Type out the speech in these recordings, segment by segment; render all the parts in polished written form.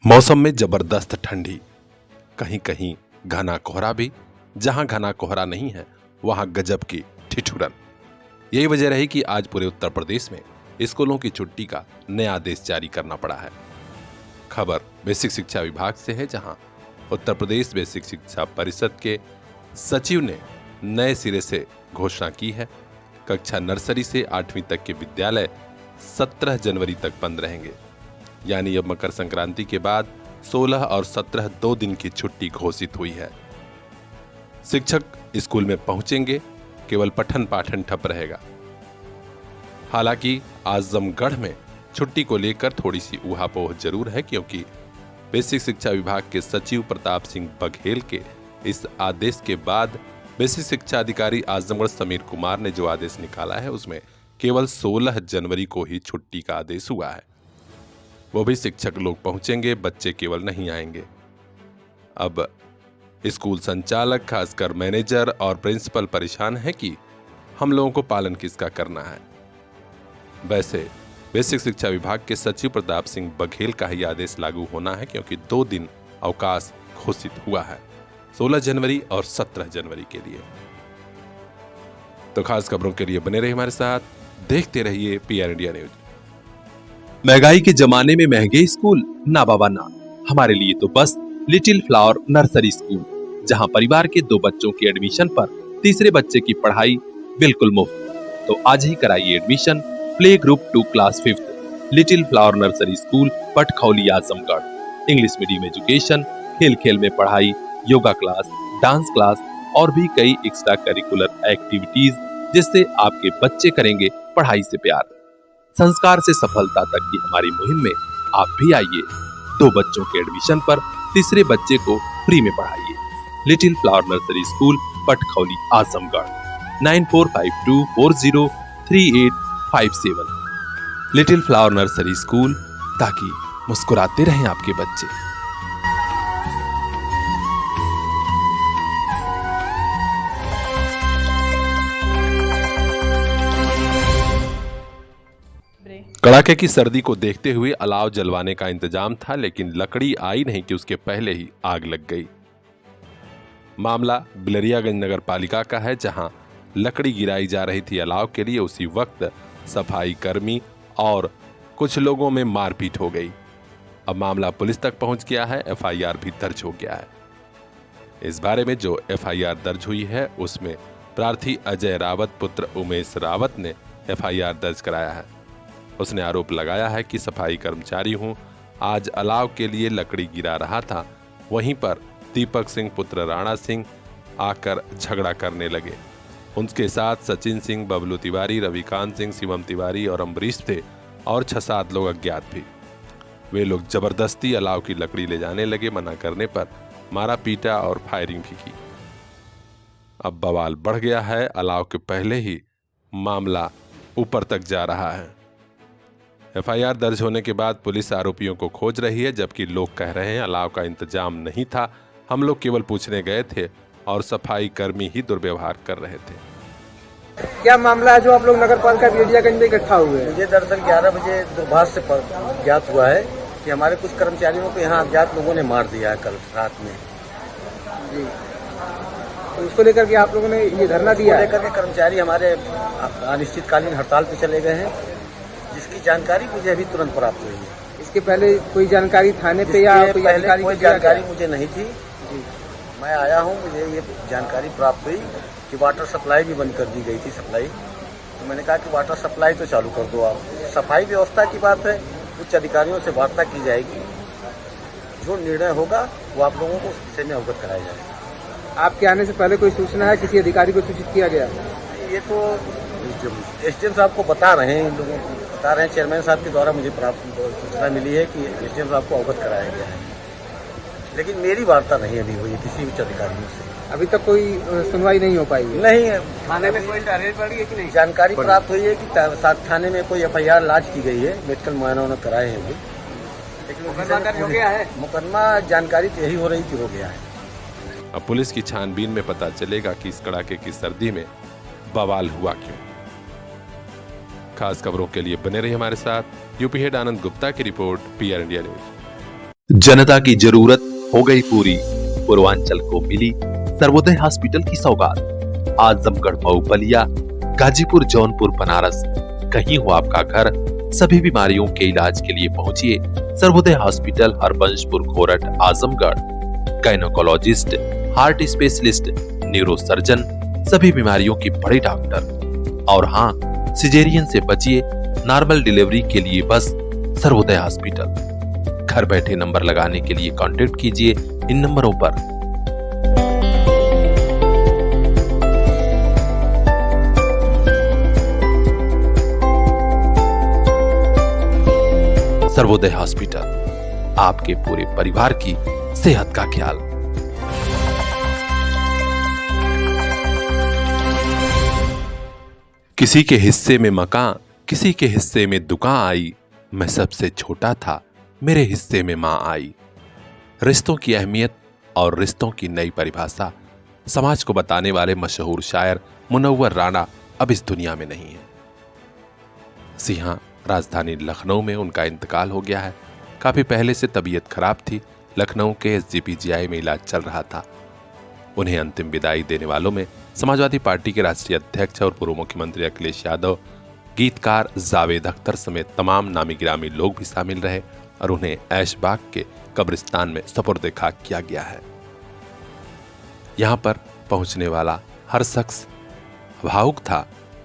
मौसम में जबरदस्त ठंडी, कहीं कहीं घना कोहरा भी। जहां घना कोहरा नहीं है वहां गजब की ठिठुरन। यही वजह रही कि आज पूरे उत्तर प्रदेश में स्कूलों की छुट्टी का नया आदेश जारी करना पड़ा है। खबर बेसिक शिक्षा विभाग से है, जहां उत्तर प्रदेश बेसिक शिक्षा परिषद के सचिव ने नए सिरे से घोषणा की है। कक्षा नर्सरी से 8वीं तक के विद्यालय 17 जनवरी तक बंद रहेंगे, यानी अब मकर संक्रांति के बाद 16 और 17 2 दिन की छुट्टी घोषित हुई है। शिक्षक स्कूल में पहुंचेंगे, केवल पठन पाठन ठप रहेगा। हालांकि आजमगढ़ में छुट्टी को लेकर थोड़ी सी ऊहापोह जरूर है, क्योंकि बेसिक शिक्षा विभाग के सचिव प्रताप सिंह बघेल के इस आदेश के बाद बेसिक शिक्षा अधिकारी आजमगढ़ समीर कुमार ने जो आदेश निकाला है उसमें केवल 16 जनवरी को ही छुट्टी का आदेश हुआ है। वो भी शिक्षक लोग पहुंचेंगे, बच्चे केवल नहीं आएंगे। अब स्कूल संचालक, खासकर मैनेजर और प्रिंसिपल परेशान है कि हम लोगों को पालन किसका करना है। वैसे बेसिक शिक्षा विभाग के सचिव प्रताप सिंह बघेल का ही आदेश लागू होना है, क्योंकि 2 दिन अवकाश घोषित हुआ है, 16 जनवरी और 17 जनवरी के लिए। तो खास खबरों के लिए बने रहिए हमारे साथ, देखते रहिए PR इंडिया न्यूज। महंगाई के जमाने में महंगे स्कूल ना बाबा ना, हमारे लिए तो बस लिटिल फ्लावर नर्सरी स्कूल, जहां परिवार के 2 बच्चों के एडमिशन पर तीसरे बच्चे की पढ़ाई बिल्कुल मुफ्त। तो आज ही कराइए admission play group 2 class 5th little flower nursery school, Patkhauli, Azamgarh. English medium education, खेल खेल में पढ़ाई, योगा क्लास, डांस क्लास और भी कई एक्स्ट्रा करिकुलर एक्टिविटीज, जिससे आपके बच्चे करेंगे पढ़ाई से प्यार। संस्कार से सफलता तक की हमारी मुहिम में आप भी आइए। 2 बच्चों के एडमिशन पर तीसरे बच्चे को फ्री में पढ़ाइए। Little flower nursery school, Patkhauli, Azamgarh. 9452403857। Little flower nursery school, ताकि मुस्कुराते रहें आपके बच्चे। कड़ाके की सर्दी को देखते हुए अलाव जलवाने का इंतजाम था, लेकिन लकड़ी आई नहीं कि उसके पहले ही आग लग गई। मामला बिलरियागंज नगर पालिका का है, जहां लकड़ी गिराई जा रही थी अलाव के लिए। उसी वक्त सफाई कर्मी और कुछ लोगों में मारपीट हो गई। अब मामला पुलिस तक पहुंच गया है, FIR भी दर्ज हो गया है। इस बारे में जो FIR दर्ज हुई है उसमें प्रार्थी अजय रावत पुत्र उमेश रावत ने FIR दर्ज कराया है। उसने आरोप लगाया है कि सफाई कर्मचारी हूं, आज अलाव के लिए लकड़ी गिरा रहा था, वहीं पर दीपक सिंह पुत्र राणा सिंह आकर झगड़ा करने लगे। उनके साथ सचिन सिंह, बबलू तिवारी, रविकांत सिंह, शिवम तिवारी और अम्बरीश थे, और 6-7 लोग अज्ञात भी। वे लोग जबरदस्ती अलाव की लकड़ी ले जाने लगे। मना करने पर मारा पीटा और फायरिंग भी की। अब बवाल बढ़ गया है। अलाव के पहले ही मामला ऊपर तक जा रहा है। FIR दर्ज होने के बाद पुलिस आरोपियों को खोज रही है, जबकि लोग कह रहे हैं अलाव का इंतजाम नहीं था, हम लोग केवल पूछने गए थे और सफाई कर्मी ही दुर्व्यवहार कर रहे थे। क्या मामला है जो आप लोग नगर पालिका बिलरियागंज में इकट्ठा हुए हैं? मुझे दरअसल 11 बजे दूरभाष से ज्ञात हुआ है कि हमारे कुछ कर्मचारियों को यहाँ अज्ञात लोगों ने मार दिया है कल रात में। जी, तो उसको लेकर के आप लोगों ने ये धरना दिया? लेकर के कर्मचारी हमारे अनिश्चितकालीन हड़ताल पे चले गए हैं, जिसकी जानकारी मुझे अभी तुरंत प्राप्त हुई है। इसके पहले कोई जानकारी थाने पे या कोई अधिकारी कोई जानकारी मुझे नहीं थी जी। मैं आया हूँ, मुझे ये जानकारी प्राप्त हुई कि वाटर सप्लाई भी बंद कर दी गई थी सप्लाई। तो मैंने कहा कि वाटर सप्लाई तो चालू कर दो आप। सफाई व्यवस्था की बात है, उच्च अधिकारियों से वार्ता की जाएगी, जो निर्णय होगा वो आप लोगों को उस विषय में अवगत कराया जाएगा। आपके आने से पहले कोई सूचना है, किसी अधिकारी को सूचित किया गया? ये तो SDM साहब को बता रहे हैं, इन लोगों को बता रहे हैं। चेयरमैन साहब के द्वारा मुझे प्राप्त सूचना मिली है कि SDM साहब को अवगत कराया गया है, लेकिन मेरी वार्ता नहीं अभी हुई किसी उच्च अधिकारियों से। अभी तक कोई सुनवाई नहीं हो पाई है? नहीं है। थाने में कोई तहरीर पड़ी है कि नहीं? जानकारी प्राप्त हुई है कि थाने में कोई FIR लॉन्च की गई है, मेडिकल मुआयना कराए हैं, लेकिन मुकदमा दर्ज हो गया है। मुकदमा जानकारी तो यही हो रही कि हो गया है। अब पुलिस की छानबीन में पता चलेगा कि इस कड़ाके की सर्दी में बवाल हुआ क्यों। खास खबरों के लिए बने रहिए हमारे साथ। यूपी हेड आनंद गुप्ता की रिपोर्ट, PR इंडिया न्यूज। जनता की जरूरत हो गई पूरी, पूर्वांचल को मिली सर्वोदय हॉस्पिटल की सौगात। आजमगढ़, मऊ, बलिया, गाजीपुर, जौनपुर, बनारस, कहीं हो आपका घर, सभी बीमारियों के इलाज के लिए पहुंचिए Sarvodaya hospital, Harbanshpur, Khorath, Azamgarh. Gynaecologist, heart specialist, neurosurgeon, सभी बीमारियों की बड़ी डॉक्टर। और हाँ, सिजेरियन से बचिए, नॉर्मल डिलीवरी के लिए बस सर्वोदय हॉस्पिटल। घर बैठे नंबर लगाने के लिए कांटेक्ट कीजिए इन नंबरों पर। सर्वोदय हॉस्पिटल, आपके पूरे परिवार की सेहत का ख्याल। किसी के हिस्से में मकान, किसी के हिस्से में दुकान आई, मैं सबसे छोटा था, मेरे हिस्से में मां आई। रिश्तों की अहमियत और रिश्तों की नई परिभाषा समाज को बताने वाले मशहूर शायर मुनव्वर राणा अब इस दुनिया में नहीं है। जी हां, राजधानी लखनऊ में उनका इंतकाल हो गया है। काफी पहले से तबीयत खराब थी, लखनऊ के SGPGI में इलाज चल रहा था। उन्हें अंतिम विदाई देने वालों में समाजवादी पार्टी के राष्ट्रीय अध्यक्ष और पूर्व मुख्यमंत्री अखिलेश यादव, गीतकार जावेद अख्तर समेत तमाम नामी गिरामी लोग भी शामिल रहे और उन्हें ऐशबाग के कब्रिस्तान में सुपुर्द खाक किया गया है। यहां पर पहुंचने वाला हर शख्स भावुक था,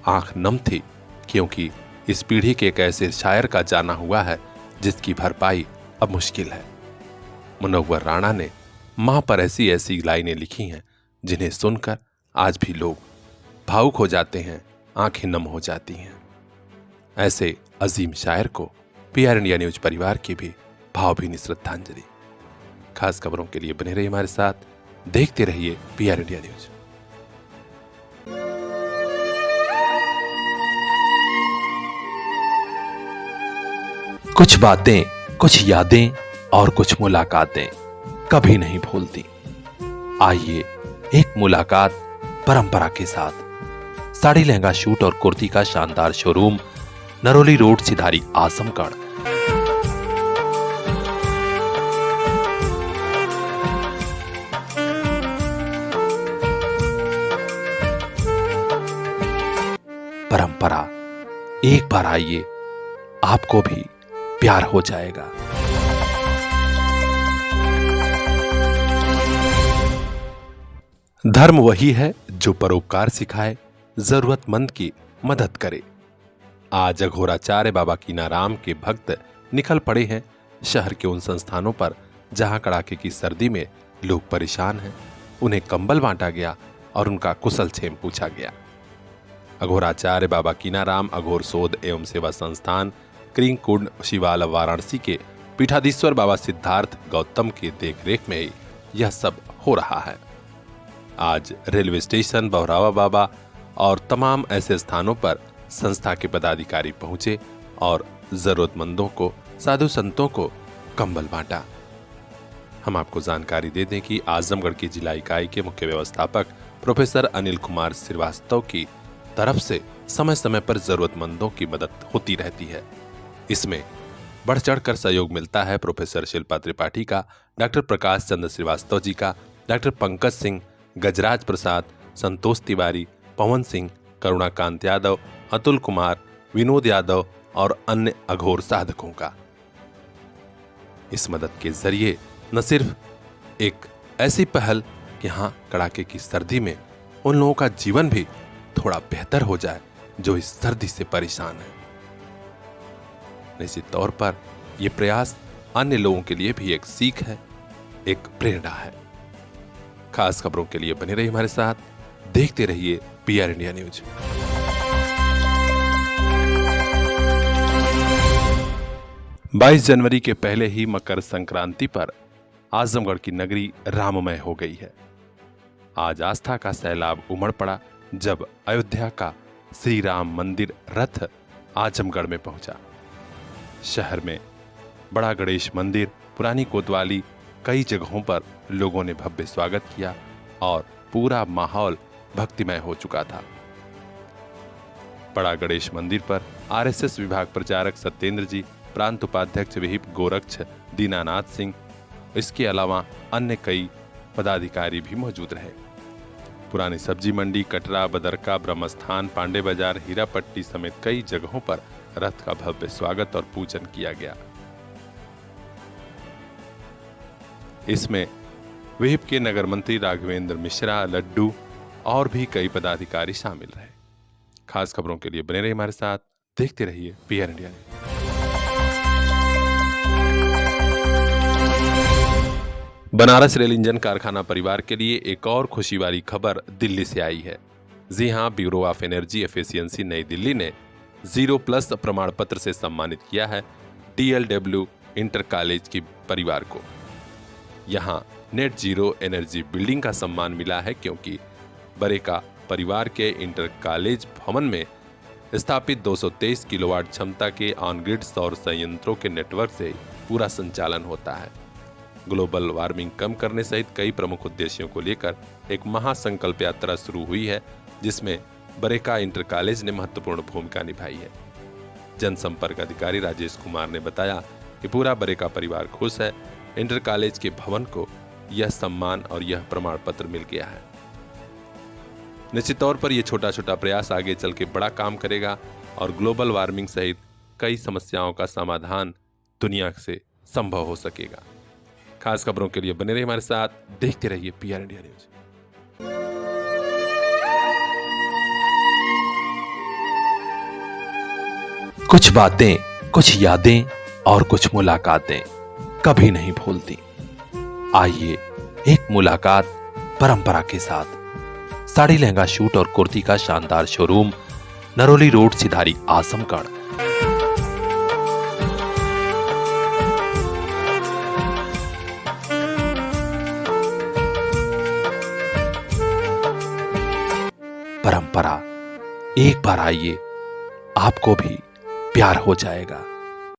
आंख नम थी, क्योंकि इस पीढ़ी के एक ऐसे शायर का जाना हुआ है जिसकी भरपाई अब मुश्किल है। मुनव्वर राणा ने मां पर ऐसी ऐसी लाइनें लिखी हैं जिन्हें सुनकर आज भी लोग भावुक हो जाते हैं, आंखें नम हो जाती हैं। ऐसे अजीम शायर को PR इंडिया न्यूज परिवार की भी भावभीनी श्रद्धांजलि। खास खबरों के लिए बने रहिए हमारे साथ, देखते रहिए PR इंडिया न्यूज। कुछ बातें, कुछ यादें और कुछ मुलाकातें कभी नहीं भूलती। आइए एक मुलाकात परंपरा के साथ। साड़ी, लहंगा, सूट और कुर्ती का शानदार शोरूम, नरोली रोड, सिधारी, आजमगढ़। परंपरा, एक बार आइए, आपको भी प्यार हो जाएगा। धर्म वही है जो परोपकार सिखाए, जरूरतमंद की मदद करे। आज अघोराचार्य बाबा कीनाराम के भक्त निकल पड़े हैं शहर के उन संस्थानों पर जहां कड़ाके की सर्दी में लोग परेशान हैं। उन्हें कंबल बांटा गया और उनका कुशल क्षेम पूछा गया। अघोराचार्य बाबा कीनाराम अघोर शोध एवं सेवा संस्थान, क्रींकुंड, शिवाला, वाराणसी के पीठाधीश्वर बाबा सिद्धार्थ गौतम की देखरेख में ही यह सब हो रहा है। आज रेलवे स्टेशन, बहरावा बाबा और तमाम ऐसे स्थानों पर संस्था के पदाधिकारी पहुंचे और जरूरतमंदों को, साधु संतों को कंबल बांटा। हम आपको जानकारी दे दें कि आजमगढ़ की जिला इकाई के मुख्य व्यवस्थापक प्रोफेसर अनिल कुमार श्रीवास्तव की तरफ से समय समय पर जरूरतमंदों की मदद होती रहती है। इसमें बढ़ चढ़कर सहयोग मिलता है प्रोफेसर शिल्पा त्रिपाठी का, डॉक्टर प्रकाश चंद्र श्रीवास्तव जी का, डॉक्टर पंकज सिंह, गजराज प्रसाद, संतोष तिवारी, पवन सिंह, करुणाकांत यादव, अतुल कुमार, विनोद यादव और अन्य अघोर साधकों का। इस मदद के जरिए न सिर्फ एक ऐसी पहल कि हाँ, कड़ाके की सर्दी में उन लोगों का जीवन भी थोड़ा बेहतर हो जाए जो इस सर्दी से परेशान है। निश्चित तौर पर यह प्रयास अन्य लोगों के लिए भी एक सीख है, एक प्रेरणा है। खास खबरों के लिए बने रहिए हमारे साथ, देखते रहिए PR इंडिया न्यूज। 22 जनवरी के पहले ही मकर संक्रांति पर आजमगढ़ की नगरी राममय हो गई है। आज आस्था का सैलाब उमड़ पड़ा जब अयोध्या का श्री राम मंदिर रथ आजमगढ़ में पहुंचा। शहर में बड़ा गणेश मंदिर, पुरानी कोतवाली, कई जगहों पर लोगों ने भव्य स्वागत किया और पूरा माहौल भक्तिमय हो चुका था। बड़ा गणेश मंदिर पर RSS विभाग प्रचारक सत्येंद्र जी, प्रांत उपाध्यक्ष विहिप गोरक्ष दीनानाथ सिंह, इसके अलावा अन्य कई पदाधिकारी भी मौजूद रहे। पुरानी सब्जी मंडी, कटरा, बदरका, ब्रह्मस्थान, पांडे बाजार, हीरापट्टी समेत कई जगहों पर रथ का भव्य स्वागत और पूजन किया गया। इसमें विहिप के नगर मंत्री राघवेंद्र मिश्रा, लड्डू और भी कई पदाधिकारी शामिल रहे। खास खबरों के लिए बने रहिए हमारे साथ, देखते रहिए PR India news. Banaras rail engine कारखाना परिवार के लिए एक और खुशी वाली खबर दिल्ली से आई है। जी हां, ब्यूरो ऑफ एनर्जी एफिशिएंसी नई दिल्ली ने 0+ प्रमाण पत्र से सम्मानित किया है DLW इंटर कॉलेज की परिवार को। यहां नेट जीरो एनर्जी बिल्डिंग का सम्मान मिला है क्योंकि बरेका परिवार के इंटर कॉलेज भवन में स्थापित 223 किलोवाट क्षमता के ऑन-ग्रिड सौर संयंत्रों के नेटवर्क से पूरा संचालन होता है। ग्लोबल वार्मिंग कम करने सहित कई प्रमुख उद्देश्यों को लेकर एक महासंकल्प यात्रा शुरू हुई है, जिसमें बरेका इंटर कॉलेज ने महत्वपूर्ण भूमिका निभाई है। जनसंपर्क अधिकारी राजेश कुमार ने बताया कि पूरा बरेका परिवार खुश है। इंटर कॉलेज के भवन को यह सम्मान और यह प्रमाण पत्र मिल गया है। निश्चित तौर पर यह छोटा छोटा प्रयास आगे चल के बड़ा काम करेगा और ग्लोबल वार्मिंग सहित कई समस्याओं का समाधान दुनिया से संभव हो सकेगा। खास खबरों के लिए बने रहिए हमारे साथ, देखते रहिए पीआर इंडिया न्यूज। कुछ बातें, कुछ यादें और कुछ मुलाकातें कभी नहीं भूलती। आइए एक मुलाकात परंपरा के साथ। साड़ी, लहंगा, शूट और कुर्ती का शानदार शोरूम, नरोली रोड, सिधारी, आजमगढ़। परंपरा, एक बार आइए, आपको भी प्यार हो जाएगा।